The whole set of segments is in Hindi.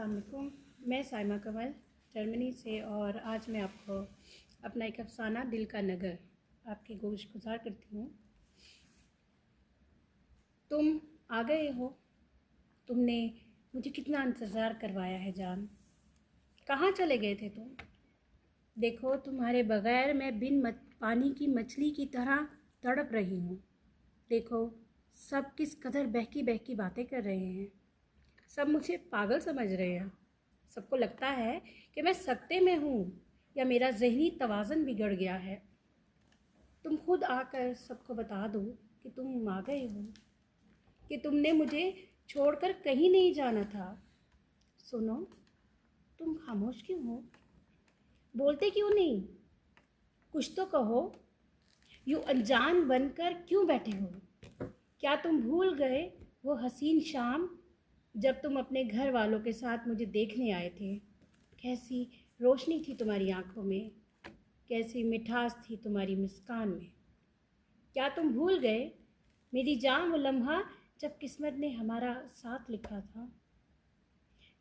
अस्सलाम वालेकुम। मैं साइमा कमल जर्मनी से, और आज मैं आपको अपना एक अफसाना दिल का नगर आपकी गुज़ार करती हूँ। तुम आ गए हो। तुमने मुझे कितना इंतज़ार करवाया है जान। कहाँ चले गए थे तुम? देखो, तुम्हारे बग़ैर मैं पानी की मछली की तरह तड़प रही हूँ। देखो, सब किस कदर बहकी बहकी बातें कर रहे हैं। सब मुझे पागल समझ रहे हैं। सबको लगता है कि मैं सकते में हूँ या मेरा ज़हनी तवाज़न बिगड़ गया है। तुम खुद आकर सबको बता दो कि तुम आ गए हो, कि तुमने मुझे छोड़कर कहीं नहीं जाना था। सुनो, तुम खामोश क्यों हो? बोलते क्यों नहीं? कुछ तो कहो। यूँ अनजान बनकर क्यों बैठे हो? क्या तुम भूल गए वो हसीन शाम जब तुम अपने घर वालों के साथ मुझे देखने आए थे? कैसी रोशनी थी तुम्हारी आंखों में, कैसी मिठास थी तुम्हारी मुस्कान में। क्या तुम भूल गए मेरी जान वो लम्हा जब किस्मत ने हमारा साथ लिखा था?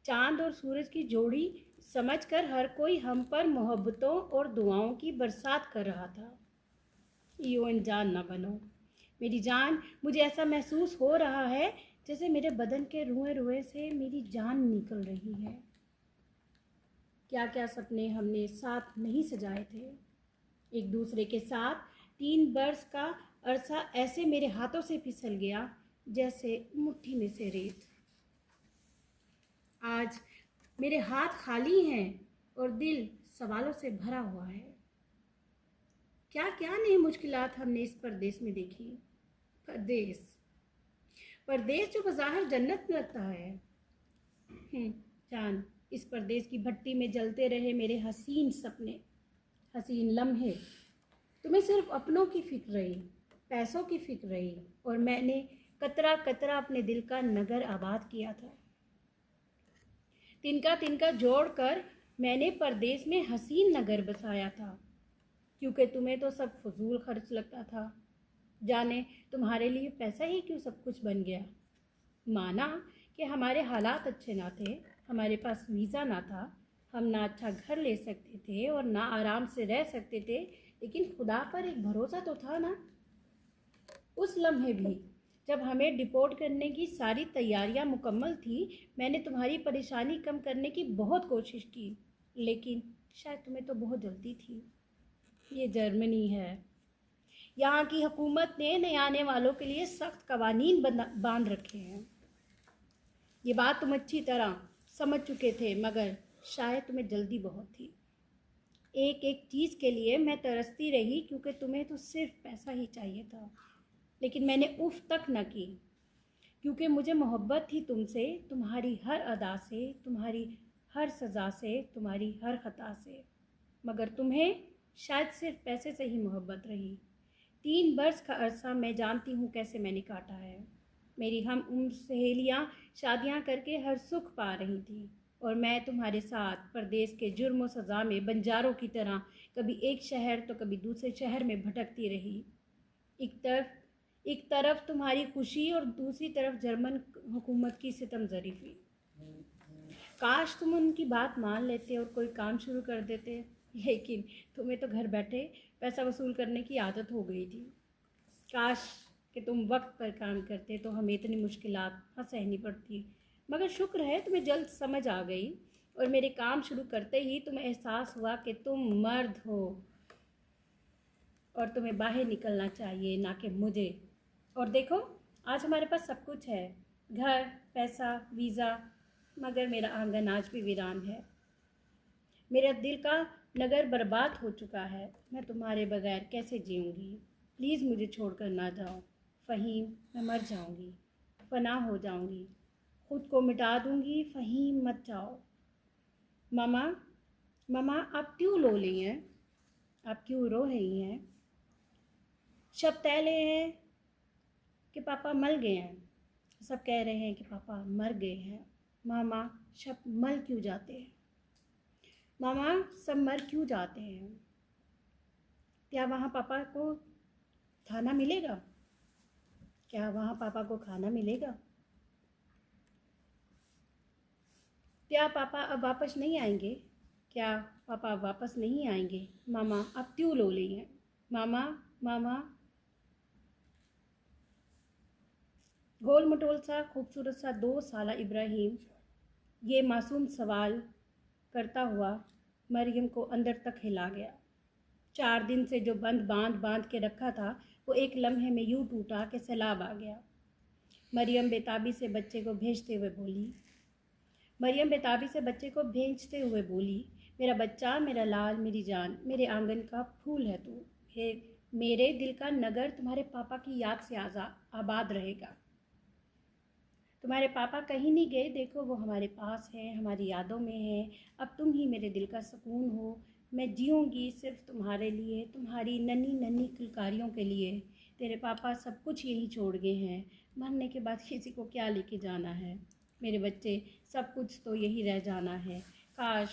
चांद और सूरज की जोड़ी समझकर हर कोई हम पर मोहब्बतों और दुआओं की बरसात कर रहा था। यूँ अनजान ना बनो मेरी जान। मुझे ऐसा महसूस हो रहा है जैसे मेरे बदन के रुए रुए से मेरी जान निकल रही है। क्या क्या सपने हमने साथ नहीं सजाए थे, एक दूसरे के साथ। 3 बरस का अरसा ऐसे मेरे हाथों से फिसल गया जैसे मुट्ठी में से रेत। आज मेरे हाथ खाली हैं और दिल सवालों से भरा हुआ है। क्या क्या नई मुश्किलात हमने इस परदेस में देखी। परदेस, परदेस जो बज़ाहिर जन्नत लगता है। जान, इस परदेस की भट्टी में जलते रहे मेरे हसीन सपने, हसीन लम्हे। तुम्हें सिर्फ अपनों की फिक्र रही, पैसों की फिक्र रही, और मैंने कतरा कतरा अपने दिल का नगर आबाद किया था। तिनका तिनका जोड़कर मैंने परदेस में हसीन नगर बसाया था, क्योंकि तुम्हें तो सब फजूल खर्च लगता था। जाने तुम्हारे लिए पैसा ही क्यों सब कुछ बन गया। माना कि हमारे हालात अच्छे ना थे, हमारे पास वीज़ा ना था, हम ना अच्छा घर ले सकते थे और ना आराम से रह सकते थे, लेकिन खुदा पर एक भरोसा तो था ना। उस लम्हे भी जब हमें डिपोर्ट करने की सारी तैयारियां मुकम्मल थी, मैंने तुम्हारी परेशानी कम करने की बहुत कोशिश की, लेकिन शायद तुम्हें तो बहुत जल्दी थी। ये जर्मनी है। यहाँ की हुकूमत ने नए आने वालों के लिए सख्त कवानीन बांध रखे हैं। ये बात तुम अच्छी तरह समझ चुके थे, मगर शायद तुम्हें जल्दी बहुत थी। एक एक चीज़ के लिए मैं तरसती रही, क्योंकि तुम्हें तो सिर्फ पैसा ही चाहिए था। लेकिन मैंने उफ तक न की, क्योंकि मुझे मोहब्बत थी तुमसे, तुम्हारी हर अदा से, तुम्हारी हर सज़ा से, तुम्हारी हर ख़ता से। मगर तुम्हें शायद सिर्फ पैसे से ही मोहब्बत रही। 3 बरस का अरसा मैं जानती हूँ कैसे मैंने काटा है। मेरी हम उम्र सहेलियाँ शादियाँ करके हर सुख पा रही थी, और मैं तुम्हारे साथ परदेश के जुर्म और सज़ा में बंजारों की तरह कभी एक शहर तो कभी दूसरे शहर में भटकती रही। एक तरफ तुम्हारी खुशी और दूसरी तरफ जर्मन हुकूमत की सितमज़रीफ़ी। काश तुम उनकी बात मान लेते और कोई काम शुरू कर देते, लेकिन तुम्हें तो घर बैठे पैसा वसूल करने की आदत हो गई थी। काश कि तुम वक्त पर काम करते तो हमें इतनी मुश्किलात न सहनी पड़ती। मगर शुक्र है तुम्हें जल्द समझ आ गई, और मेरे काम शुरू करते ही तुम्हें एहसास हुआ कि तुम मर्द हो और तुम्हें बाहर निकलना चाहिए, ना कि मुझे। और देखो, आज हमारे पास सब कुछ है, घर, पैसा, वीज़ा, मगर मेरा आंगन आज भी वीरान है। मेरा दिल का नगर बर्बाद हो चुका है। मैं तुम्हारे बगैर कैसे जीऊँगी? प्लीज़ मुझे छोड़कर ना जाओ फ़हीम। मैं मर जाऊँगी, फना हो जाऊँगी, खुद को मिटा दूँगी। फ़हीम, मत जाओ। मामा, मामा, आप क्यों रो रही हैं? आप क्यों रो रही हैं? शब तैले हैं कि पापा मर गए हैं। सब कह रहे हैं कि पापा मर गए हैं। मामा, शब मर क्यों जाते हैं? मामा, सब मर क्यों जाते हैं? क्या वहाँ पापा को खाना मिलेगा? क्या वहाँ पापा को खाना मिलेगा? क्या पापा अब वापस नहीं आएंगे? क्या पापा अब वापस नहीं आएंगे? मामा अब क्यों रो रही हैं? मामा, मामा। गोल मटोल सा खूबसूरत सा 2 साला इब्राहिम ये मासूम सवाल करता हुआ मरियम को अंदर तक हिला गया। 4 दिन से जो बंद बांध बांध के रखा था वो एक लम्हे में यूं टूटा कि सैलाब आ गया। मरियम बेताबी से बच्चे को भेजते हुए बोली, मेरा बच्चा, मेरा लाल, मेरी जान, मेरे आंगन का फूल है तू। मेरे दिल का नगर तुम्हारे पापा की याद से आबाद रहेगा। तुम्हारे पापा कहीं नहीं गए, देखो वो हमारे पास है, हमारी यादों में है। अब तुम ही मेरे दिल का सुकून हो। मैं जीऊँगी सिर्फ तुम्हारे लिए, तुम्हारी नन्ही नन्ही किलकारियों के लिए। तेरे पापा सब कुछ यहीं छोड़ गए हैं, मरने के बाद किसी को क्या लेके जाना है। मेरे बच्चे, सब कुछ तो यही रह जाना है। काश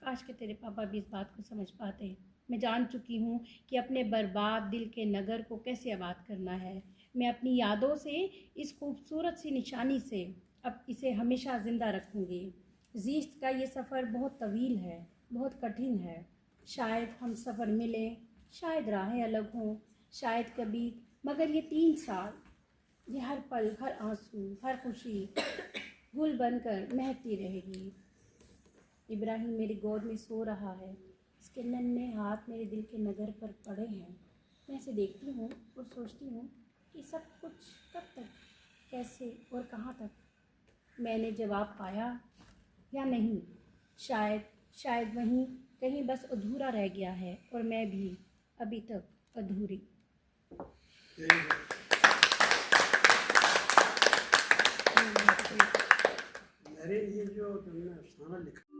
काश के तेरे पापा भी इस बात को समझ पाते। मैं जान चुकी हूँ कि अपने बर्बाद दिल के नगर को कैसे आबाद करना है। मैं अपनी यादों से, इस खूबसूरत सी निशानी से अब इसे हमेशा ज़िंदा रखूँगी। ज़िस्त का ये सफ़र बहुत तवील है, बहुत कठिन है। शायद हम सफ़र मिलें, शायद राहें अलग हों, शायद कभी, मगर ये 3 साल, ये हर पल, हर आंसू, हर खुशी गुल बनकर महकती रहेगी। इब्राहिम मेरी गोद में सो रहा है, इसके नन्हे हाथ मेरे दिल के नगर पर पड़े हैं। मैं इसे देखती हूँ और सोचती हूँ कि सब कुछ कब तक, कैसे और कहाँ तक। मैंने जवाब पाया या नहीं? शायद वहीं कहीं बस अधूरा रह गया है, और मैं भी अभी तक अधूरी। मेरे लिए जो तुमने अफसाना लिखा